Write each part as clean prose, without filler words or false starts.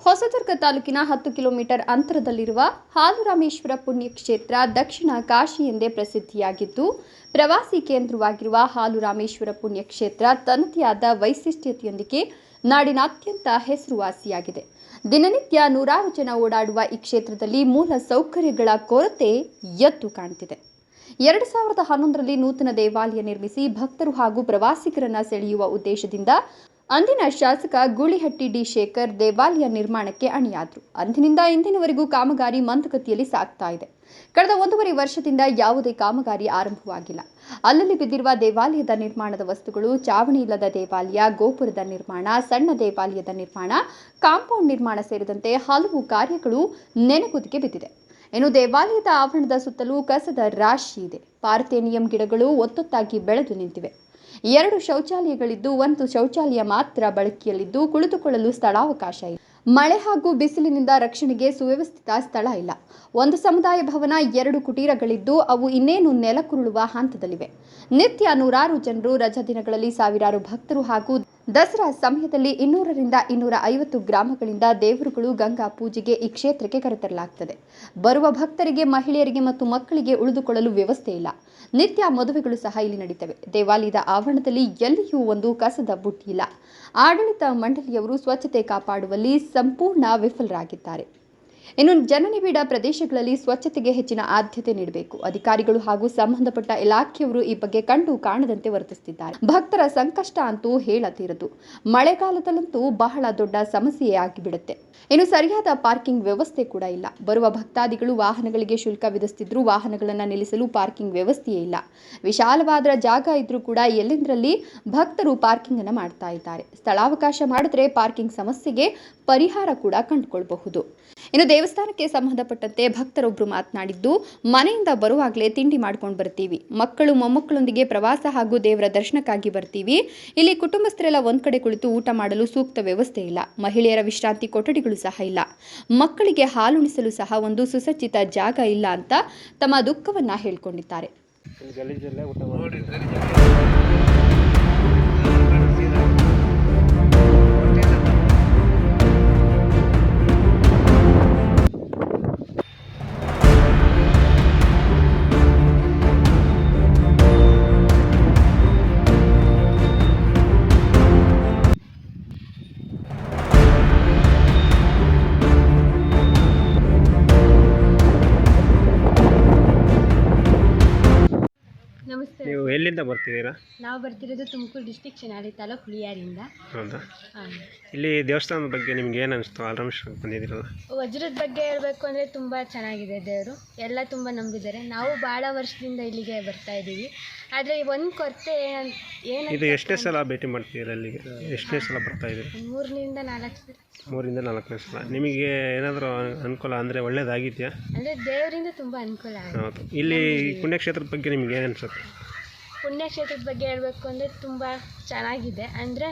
ಹೊಸದುರ್ಗ ತಾಲೂಕಿನ 10 ಕಿಲೋಮೀಟರ್ ಅಂತರದಲ್ಲಿರುವ ಹಾಲುರಾಮೇಶ್ವರ ಪುಣ್ಯಕ್ಷೇತ್ರ ದಕ್ಷಿಣ ಕಾಶಿ ಎಂದೇ ಪ್ರಸಿದ್ಧಿಯಾಗಿದ್ದು, ಪ್ರವಾಸಿ ಕೇಂದ್ರವಾಗಿರುವ ಹಾಲುರಾಮೇಶ್ವರ ಪುಣ್ಯಕ್ಷೇತ್ರ ತನ್ನದೇ ಆದ ವೈಶಿಷ್ಟ್ಯತೆಯೊಂದಿಗೆ ನಾಡಿನಾದ್ಯಂತ ಹೆಸರುವಾಸಿಯಾಗಿದೆ. ದಿನನಿತ್ಯ ನೂರಾರು ಜನ ಓಡಾಡುವ ಈ ಕ್ಷೇತ್ರದಲ್ಲಿ ಮೂಲ ಸೌಕರ್ಯಗಳ ಕೊರತೆ ಎದ್ದು ಕಾಣುತ್ತಿದೆ. 2011ರಲ್ಲಿ ನೂತನ ದೇವಾಲಯ ನಿರ್ಮಿಸಿ ಭಕ್ತರು ಹಾಗೂ ಪ್ರವಾಸಿಗರನ್ನ ಸೆಳೆಯುವ ಉದ್ದೇಶದಿಂದ ಅಂದಿನ ಶಾಸಕ ಗೂಳಿಹಟ್ಟಿ ಡಿ ಶೇಖರ್ ದೇವಾಲಯ ನಿರ್ಮಾಣಕ್ಕೆ ಅಣಿಯಾದರು. ಅಂದಿನಿಂದ ಇಂದಿನವರೆಗೂ ಕಾಮಗಾರಿ ಮಂದಗತಿಯಲ್ಲಿ ಸಾಗ್ತಾ ಇದೆ. ಕಳೆದ 1.5 ವರ್ಷದಿಂದ ಯಾವುದೇ ಕಾಮಗಾರಿ ಆರಂಭವಾಗಿಲ್ಲ. ಅಲ್ಲಲ್ಲಿ ಬಿದ್ದಿರುವ ದೇವಾಲಯದ ನಿರ್ಮಾಣದ ವಸ್ತುಗಳು, ಚಾವಣಿ ಇಲ್ಲದ ದೇವಾಲಯ, ಗೋಪುರದ ನಿರ್ಮಾಣ, ಸಣ್ಣ ದೇವಾಲಯದ ನಿರ್ಮಾಣ, ಕಾಂಪೌಂಡ್ ನಿರ್ಮಾಣ ಸೇರಿದಂತೆ ಹಲವು ಕಾರ್ಯಗಳು ನೆನೆಗುದಿಗೆ ಬಿದ್ದಿದೆ. ಇನ್ನು ದೇವಾಲಯದ ಆವರಣದ ಸುತ್ತಲೂ ಕಸದ ರಾಶಿ ಇದೆ. ಪಾರ್ಥೇನಿಯಂ ಗಿಡಗಳು ಒತ್ತೊತ್ತಾಗಿ ಬೆಳೆದು ನಿಂತಿವೆ. 2 ಶೌಚಾಲಯಗಳಿದ್ದು, ಒಂದು ಶೌಚಾಲಯ ಮಾತ್ರ ಬಳಕೆಯಲ್ಲಿದ್ದು, ಕುಳಿತುಕೊಳ್ಳಲು ಸ್ಥಳಾವಕಾಶ ಇಲ್ಲ. ಮಳೆ ಹಾಗೂ ಬಿಸಿಲಿನಿಂದ ರಕ್ಷಣೆಗೆ ಸುವ್ಯವಸ್ಥಿತ ಸ್ಥಳ ಇಲ್ಲ. ಒಂದು ಸಮುದಾಯ ಭವನ, 2 ಕುಟೀರಗಳಿದ್ದು, ಅವು ಇನ್ನೇನು ನೆಲಕ್ಕುರುಳುವ ಹಂತದಲ್ಲಿವೆ. ನಿತ್ಯ ನೂರಾರು ಜನರು, ರಜಾ ದಿನಗಳಲ್ಲಿ ಸಾವಿರಾರು ಭಕ್ತರು ಹಾಗೂ ದಸರಾ ಸಮಯದಲ್ಲಿ 200ರಿಂದ 250 ಗ್ರಾಮಗಳಿಂದ ದೇವರುಗಳು ಗಂಗಾ ಪೂಜೆಗೆ ಈ ಕ್ಷೇತ್ರಕ್ಕೆ ಕರೆತರಲಾಗುತ್ತದೆ. ಬರುವ ಭಕ್ತರಿಗೆ, ಮಹಿಳೆಯರಿಗೆ ಮತ್ತು ಮಕ್ಕಳಿಗೆ ಉಳಿದುಕೊಳ್ಳಲು ವ್ಯವಸ್ಥೆ ಇಲ್ಲ. ನಿತ್ಯ ಮದುವೆಗಳು ಸಹ ಇಲ್ಲಿ ನಡೀತವೆ. ದೇವಾಲಯದ ಆವರಣದಲ್ಲಿ ಎಲ್ಲಿಯೂ ಒಂದು ಕಸದ ಬುಟ್ಟಿ ಇಲ್ಲ. ಆಡಳಿತ ಮಂಡಳಿಯವರು ಸ್ವಚ್ಛತೆ ಕಾಪಾಡುವಲ್ಲಿ ಸಂಪೂರ್ಣ ವಿಫಲರಾಗಿದ್ದಾರೆ. ಇನ್ನು ಜನನಿಬಿಡ ಪ್ರದೇಶಗಳಲ್ಲಿ ಸ್ವಚ್ಛತೆಗೆ ಹೆಚ್ಚಿನ ಆದ್ಯತೆ ನೀಡಬೇಕು. ಅಧಿಕಾರಿಗಳು ಹಾಗೂ ಸಂಬಂಧಪಟ್ಟ ಇಲಾಖೆಯವರು ಈ ಬಗ್ಗೆ ಕಂಡು ಕಾಣದಂತೆ ವರ್ತಿಸುತ್ತಿದ್ದಾರೆ. ಭಕ್ತರ ಸಂಕಷ್ಟ ಅಂತೂ ಹೇಳತೀರದು. ಮಳೆಗಾಲದಲ್ಲಂತೂ ಬಹಳ ದೊಡ್ಡ ಸಮಸ್ಯೆಯಾಗಿಬಿಡುತ್ತೆ. ಇನ್ನು ಸರಿಯಾದ ಪಾರ್ಕಿಂಗ್ ವ್ಯವಸ್ಥೆ ಕೂಡ ಇಲ್ಲ. ಬರುವ ಭಕ್ತಾದಿಗಳು ವಾಹನಗಳಿಗೆ ಶುಲ್ಕ ವಿಧಿಸುತ್ತಿದ್ದರೂ ವಾಹನಗಳನ್ನು ನಿಲ್ಲಿಸಲು ಪಾರ್ಕಿಂಗ್ ವ್ಯವಸ್ಥೆಯೇ ಇಲ್ಲ. ವಿಶಾಲವಾದ ಜಾಗ ಇದ್ರೂ ಕೂಡ ಎಲ್ಲೆಂದರಲ್ಲಿ ಭಕ್ತರು ಪಾರ್ಕಿಂಗ್ ಅನ್ನು ಮಾಡ್ತಾ ಇದ್ದಾರೆ. ಸ್ಥಳಾವಕಾಶ ಮಾಡಿದ್ರೆ ಪಾರ್ಕಿಂಗ್ ಸಮಸ್ಯೆಗೆ ಪರಿಹಾರ ಕೂಡ ಕಂಡುಕೊಳ್ಳಬಹುದು. ಇನ್ನು ದೇವಸ್ಥಾನಕ್ಕೆ ಸಂಬಂಧಪಟ್ಟಂತೆ ಭಕ್ತರೊಬ್ಬರು ಮಾತನಾಡಿದ್ದು, ಮನೆಯಿಂದ ಬರುವಾಗಲೇ ತಿಂಡಿ ಮಾಡ್ಕೊಂಡು ಬರ್ತೀವಿ. ಮಕ್ಕಳು ಮೊಮ್ಮಕ್ಕಳೊಂದಿಗೆ ಪ್ರವಾಸ ಹಾಗೂ ದೇವರ ದರ್ಶನಕ್ಕಾಗಿ ಬರ್ತೀವಿ. ಇಲ್ಲಿ ಕುಟುಂಬಸ್ಥರೆಲ್ಲ ಒಂದ್ ಕಡೆ ಕುಳಿತು ಊಟ ಮಾಡಲು ಸೂಕ್ತ ವ್ಯವಸ್ಥೆ ಇಲ್ಲ. ಮಹಿಳೆಯರ ವಿಶ್ರಾಂತಿ ಕೊಠಡಿಗಳು ಸಹ ಇಲ್ಲ. ಮಕ್ಕಳಿಗೆ ಹಾಲುಣಿಸಲು ಸಹ ಒಂದು ಸುಸಜ್ಜಿತ ಜಾಗ ಇಲ್ಲ ಅಂತ ತಮ್ಮ ದುಃಖವನ್ನ ಹೇಳ್ಕೊಂಡಿದ್ದಾರೆ. ನೀವು ಎಲ್ಲಿಂದ ಬರ್ತಿದ್ದೀರಾ? ನಾವು ಬರ್ತಿರೋದು ತುಮಕೂರು ಡಿಸ್ಟಿಕ್ ಚನ್ನಹಳ್ಳಿ ತಾಲೂಕು ಹುಳಿಯಾರಿಂದ. ಹೌದಾ? ಇಲ್ಲಿ ದೇವಸ್ಥಾನದ ಬಗ್ಗೆ ನಿಮ್ಗೆ ಏನು ಅನಿಸ್ತು? ಆಲ್ರಾಮೇಶ್ವರಕ್ಕೆ ಬಂದಿದ್ದೀರಲ್ಲ, ವಜ್ರದ ಬಗ್ಗೆ ಹೇಳಬೇಕು ಅಂದರೆ ತುಂಬ ಚೆನ್ನಾಗಿದೆ. ದೇವರು ಎಲ್ಲ ತುಂಬ ನಂಬಿದ್ದಾರೆ. ನಾವು ಭಾಳ ವರ್ಷದಿಂದ ಇಲ್ಲಿಗೆ ಬರ್ತಾ ಇದ್ದೀವಿ. ಆದರೆ ಒಂದು ಕೊರತೆ ಏನು, ಇದು ಎಷ್ಟನೇ ಸಲ ಭೇಟಿ ಮಾಡ್ತಿದ್ದೀರಾ? ಅಲ್ಲಿಗೆ ಎಷ್ಟನೇ ಸಲ ಬರ್ತಾ ಇದ್ದೀರಾ? 3ರಿಂದ 4ನೇ ಸಲ. ನಿಮಗೆ ಏನಾದರೂ ಅನುಕೂಲ ಅಂದರೆ ಒಳ್ಳೇದಾಗಿದೆಯಾ? ಅಂದರೆ ದೇವರಿಂದ ತುಂಬ ಅನುಕೂಲ ಆಗಿದೆ. ಹೌದು. ಇಲ್ಲಿ ಪುಣ್ಯಕ್ಷೇತ್ರದ ಬಗ್ಗೆ ನಿಮ್ಗೆ ಏನು ಅನ್ಸುತ್ತೆ? ಪುಣ್ಯಕ್ಷೇತ್ರದ ಬಗ್ಗೆ ಹೇಳಬೇಕು ಅಂದರೆ ತುಂಬ ಚೆನ್ನಾಗಿದೆ. ಅಂದರೆ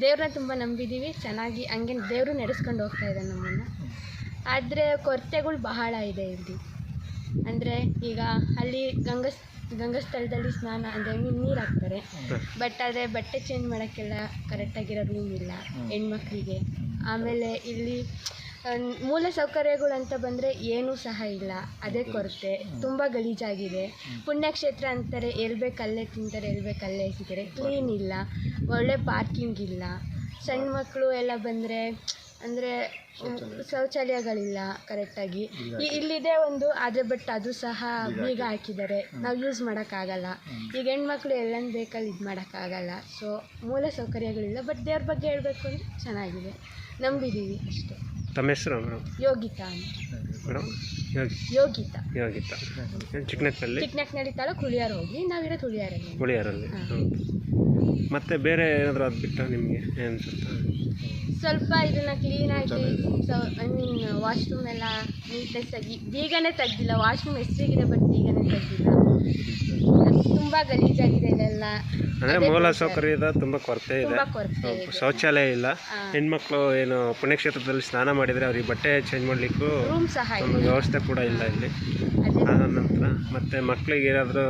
ದೇವ್ರನ್ನ ತುಂಬ ನಂಬಿದ್ದೀವಿ. ಚೆನ್ನಾಗಿ ಹಂಗೆ ದೇವರು ನಡೆಸ್ಕೊಂಡು ಹೋಗ್ತಾ ಇದೆ ನಮ್ಮನ್ನು. ಆದರೆ ಕೊರತೆಗಳು ಬಹಳ ಇದೆ ಇಲ್ಲಿ. ಅಂದರೆ ಈಗ ಅಲ್ಲಿ ಗಂಗಾಸ್ಥಳದಲ್ಲಿ ಸ್ನಾನ ಅಂದರೆ ನೀರು ಹಾಕ್ತಾರೆ. ಬಟ್ ಆದರೆ ಬಟ್ಟೆ ಚೇಂಜ್ ಮಾಡೋಕ್ಕೆಲ್ಲ ಕರೆಕ್ಟಾಗಿರೋ ರೂಮ್ ಇಲ್ಲ ಹೆಣ್ಮಕ್ಳಿಗೆ. ಆಮೇಲೆ ಇಲ್ಲಿ ಮೂಲ ಸೌಕರ್ಯಗಳು ಅಂತ ಬಂದರೆ ಏನೂ ಸಹ ಇಲ್ಲ. ಅದೇ ಕೊರತೆ. ತುಂಬ ಗಲೀಜಾಗಿದೆ. ಪುಣ್ಯಕ್ಷೇತ್ರ ಅಂತಾರೆ, ಎಲ್ಬೇಕಲ್ಲೇ ತಿಂತಾರೆ, ಎಲ್ಬೇಕಲ್ಲೇ ಸಿಗ್ತಾರೆ. ಕ್ಲೀನ್ ಇಲ್ಲ, ಒಳ್ಳೆ ಪಾರ್ಕಿಂಗ್ ಇಲ್ಲ. ಸಣ್ಣ ಮಕ್ಕಳು ಎಲ್ಲ ಬಂದರೆ ಅಂದರೆ ಶೌಚಾಲಯಗಳಿಲ್ಲ ಕರೆಕ್ಟಾಗಿ. ಇಲ್ಲಿದೆ ಒಂದು, ಆದರೆ ಬಟ್ ಅದು ಸಹ ಬೀಗ ಹಾಕಿದ್ದಾರೆ, ನಾವು ಯೂಸ್ ಮಾಡೋಕ್ಕಾಗಲ್ಲ. ಈಗ ಹೆಣ್ಮಕ್ಳು ಎಲ್ಲಂದು ಬೇಕಲ್ಲಿ ಇದು ಮಾಡೋಕ್ಕಾಗಲ್ಲ. ಸೊ ಮೂಲ ಸೌಕರ್ಯಗಳಿಲ್ಲ. ಬಟ್ ದೇವ್ರ ಬಗ್ಗೆ ಹೇಳಬೇಕು ಅಂದರೆ ಚೆನ್ನಾಗಿದೆ, ನಂಬಿದ್ದೀವಿ ಅಷ್ಟೇ. ತಮ್ಮ ಹೆಸರು ಮೇಡಮ್? ಯೋಗಿತಾ ಅಂತ ಮೇಡಮ್. ಯೋಗಿತಾ ಚಿಕ್ಕನಕ್ನಳ್ಳಿ ತಾಲೂಕು ಹುಳಿಯಾರು ಹೋಗಿ, ನಾವಿರೋದು ಹುಳಿಯಾರಲ್ಲಿ. ಮತ್ತೆ ಬೇರೆ ಏನಾದರೂ ಅದು ಬಿಟ್ಟು ನಿಮಗೆ ಏನು ಅನ್ಸುತ್ತೆ? ಸ್ವಲ್ಪ ಇದನ್ನು ಕ್ಲೀನಾಗಿ ವಾಶ್ರೂಮ್ ಎಲ್ಲ ನೀಟ್ನೆಸ್ ಆಗಿ, ಬೀಗನೇ ತೆಗ್ದಿಲ್ಲ. Washroom ಹೆಸರಿಗಿದೆ but ಬೀಗನೇ ತೆಗ್ದಿಲ್ಲ. ತುಂಬ ಗಲೀಜಾಗಿದೆ ಇಲ್ಲೆಲ್ಲ. ಅಂದರೆ ಮೂಲ ಸೌಕರ್ಯದ ತುಂಬ ಕೊರತೆ ಇದೆ. ಶೌಚಾಲಯ ಇಲ್ಲ. ಹೆಣ್ಮಕ್ಳು ಏನು ಪುಣ್ಯಕ್ಷೇತ್ರದಲ್ಲಿ ಸ್ನಾನ ಮಾಡಿದರೆ ಅವ್ರಿಗೆ ಬಟ್ಟೆ ಚೇಂಜ್ ಮಾಡಲಿಕ್ಕೂ ರೂಮ್ ಸಹ ವ್ಯವಸ್ಥೆ ಕೂಡ ಇಲ್ಲ ಇಲ್ಲಿ. ಅದಾದ ನಂತರ ಮತ್ತೆ ಮಕ್ಕಳಿಗೆ ಏನಾದರೂ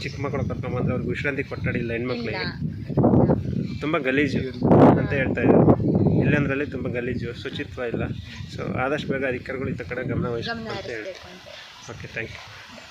ಚಿಕ್ಕ ಮಕ್ಕಳು ಕರ್ಕೊಂಬಂದ್ರೆ ಅವ್ರಿಗೆ ವಿಶ್ರಾಂತಿ ಕೊಠಡಿ ಇಲ್ಲ ಹೆಣ್ಮಕ್ಳಿಗೆ. ತುಂಬ ಗಲೀಜು ಅಂತ ಹೇಳ್ತಾ ಇದ್ದಾರೆ. ಎಲ್ಲೆಂದರಲ್ಲಿ ತುಂಬ ಗಲೀಜು ಶುಚಿತ್ವ ಇಲ್ಲ. ಸೊ ಆದಷ್ಟು ಬೇಗ ಅಧಿಕಾರಿಗಳು ಇಂಥ ಕಡೆ ಗಮನ ವಹಿಸ್ಬೇಕು ಅಂತ ಹೇಳಿ. ಹರಿಸ್ಬೇಕು ಅಂತ. Okay, thank you.